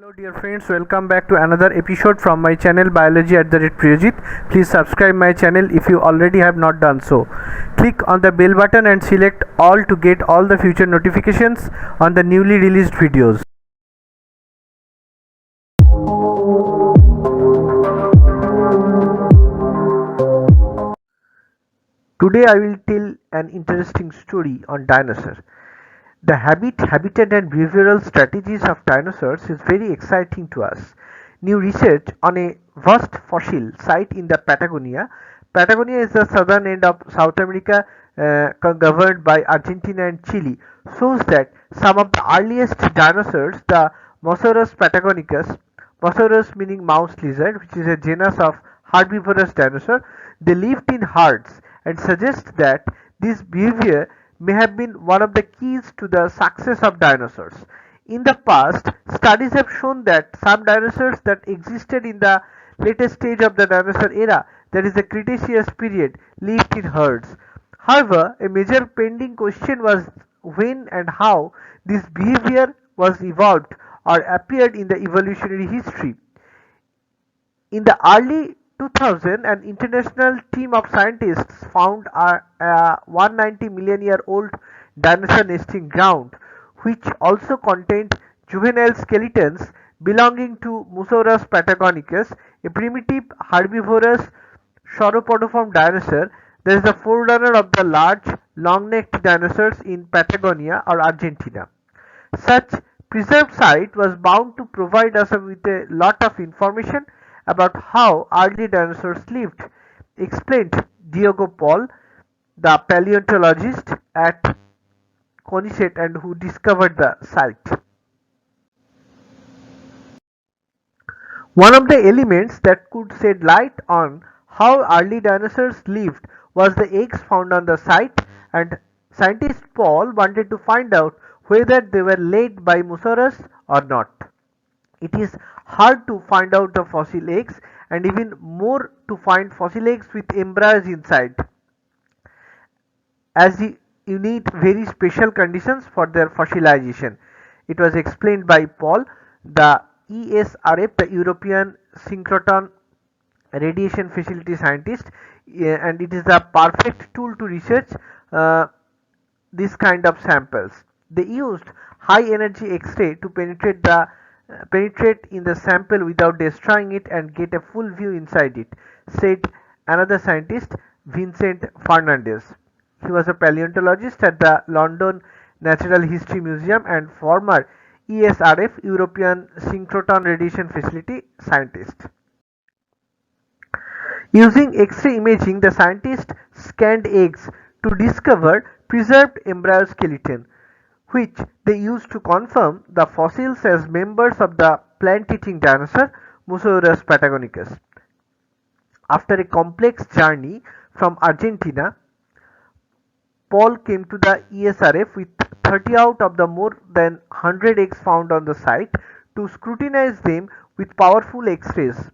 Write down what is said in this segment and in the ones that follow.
Hello dear friends, welcome back to another episode from my channel Biology at the rate Priyojit. Please subscribe my channel if you already have not done so. Click on the bell button and select all to get all the future notifications on the newly released videos. Today I will tell an interesting story on dinosaurs. The habitat and behavioral strategies of dinosaurs is very exciting to us. New research on a vast fossil site in the Patagonia. Patagonia is the southern end of South America, governed by Argentina and Chile, shows that some of the earliest dinosaurs, the Mosasaurus patagonicus, Mosasaurus meaning mouse lizard, which is a genus of herbivorous dinosaur, they lived in herds and suggest that this behavior may have been one of the keys to the success of dinosaurs. In the past, studies have shown that some dinosaurs that existed in the latest stage of the dinosaur era, that is the Cretaceous period, lived in herds. However, a major pending question was when and how this behavior was evolved or appeared in the evolutionary history. In the early 2000, an international team of scientists found a 190 million year old dinosaur nesting ground, which also contained juvenile skeletons belonging to Mosasaurus patagonicus, a primitive herbivorous sauropodiform dinosaur that is the forerunner of the large, long-necked dinosaurs in Patagonia or Argentina. Such preserved site was bound to provide us with a lot of information about how early dinosaurs lived, explained Diego Paul, the paleontologist at CONICET and who discovered the site. One of the elements that could shed light on how early dinosaurs lived was the eggs found on the site, and scientist Paul wanted to find out whether they were laid by Mosasaurus or not. It is hard to find out the fossil eggs and even more to find fossil eggs with embryos inside, as you need very special conditions for their fossilization. It was explained by Paul. The ESRF, the European Synchrotron Radiation Facility scientist, and it is a perfect tool to research this kind of samples. They used high energy X-ray to penetrate in the sample without destroying it and get a full view inside it, said another scientist, Vincent Fernandez. He was a paleontologist at the London Natural History Museum and former ESRF European Synchrotron Radiation Facility scientist. Using X-ray imaging, the scientists scanned eggs to discover preserved embryo skeleton, which they used to confirm the fossils as members of the plant-eating dinosaur Mosasaurus patagonicus. After a complex journey from Argentina, Paul came to the ESRF with 30 out of the more than 100 eggs found on the site to scrutinize them with powerful X-rays.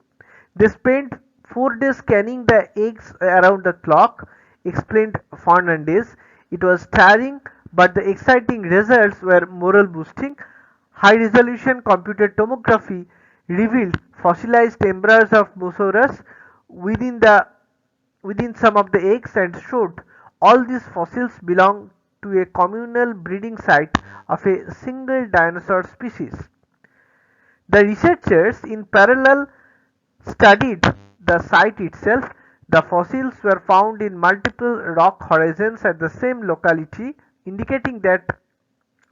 They spent 4 days scanning the eggs around the clock, explained Fernandez. It was tiring, but the exciting results were morale boosting. High-resolution computed tomography revealed fossilized embryos of Mosasaurus within some of the eggs and showed all these fossils belong to a communal breeding site of a single dinosaur species. The researchers in parallel studied the site itself. The fossils were found in multiple rock horizons at the same locality, indicating that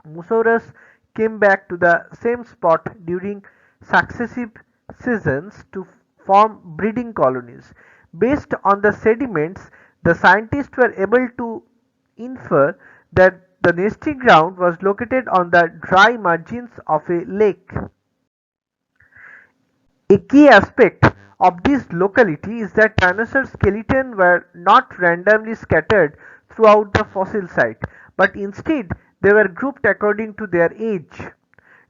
Mosasaurus came back to the same spot during successive seasons to form breeding colonies. Based on the sediments, the scientists were able to infer that the nesting ground was located on the dry margins of a lake. A key aspect of this locality is that dinosaur skeletons were not randomly scattered throughout the fossil site, but instead they were grouped according to their age.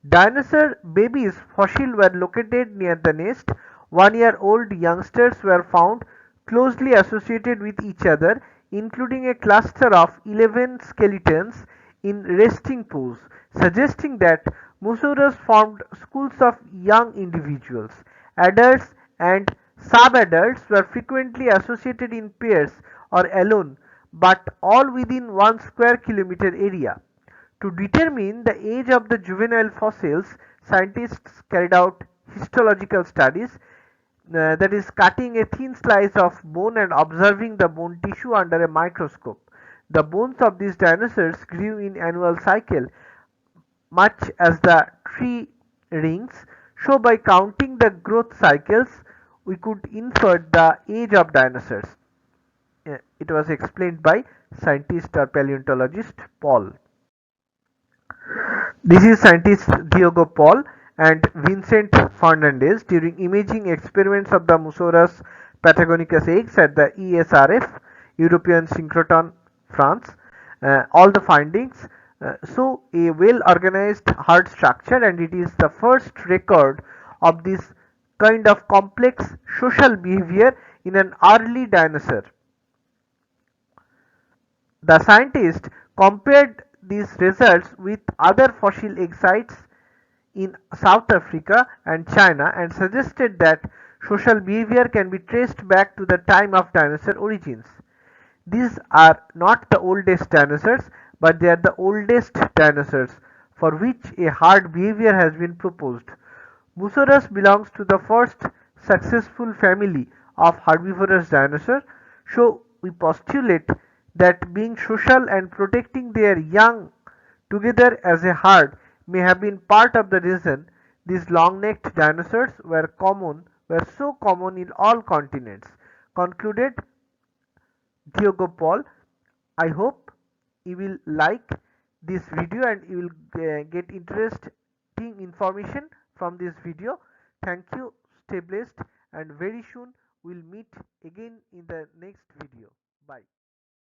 Dinosaur babies' fossils were located near the nest. 1-year-old youngsters were found closely associated with each other, including a cluster of 11 skeletons in resting pose, suggesting that Musurus formed schools of young individuals. Adults and sub-adults were frequently associated in pairs or alone, but all within 1 square kilometer area. To determine the age of the juvenile fossils, scientists carried out histological studies, that is, cutting a thin slice of bone and observing the bone tissue under a microscope. The bones of these dinosaurs grew in annual cycle, much as the tree rings. So by counting the growth cycles, we could infer the age of dinosaurs. It was explained by scientist or paleontologist Paul. This is scientists Diogo Paul and Vincent Fernandez during imaging experiments of the Musurus patagonicus eggs at the ESRF, European Synchrotron, France. All the findings show a well-organized hard structure, and it is the first record of this kind of complex social behavior in an early dinosaur. The scientists compared these results with other fossil egg sites in South Africa and China and suggested that social behavior can be traced back to the time of dinosaur origins. These are not the oldest dinosaurs, but they are the oldest dinosaurs for which a hard behavior has been proposed. Musurus belongs to the first successful family of herbivorous dinosaurs, so we postulate that being social and protecting their young together as a herd may have been part of the reason these long-necked dinosaurs were so common in all continents, concluded Diogo Paul. I hope you will like this video and you will get interesting information from this video. Thank you, stay blessed, and very soon we'll meet again in the next video. Bye.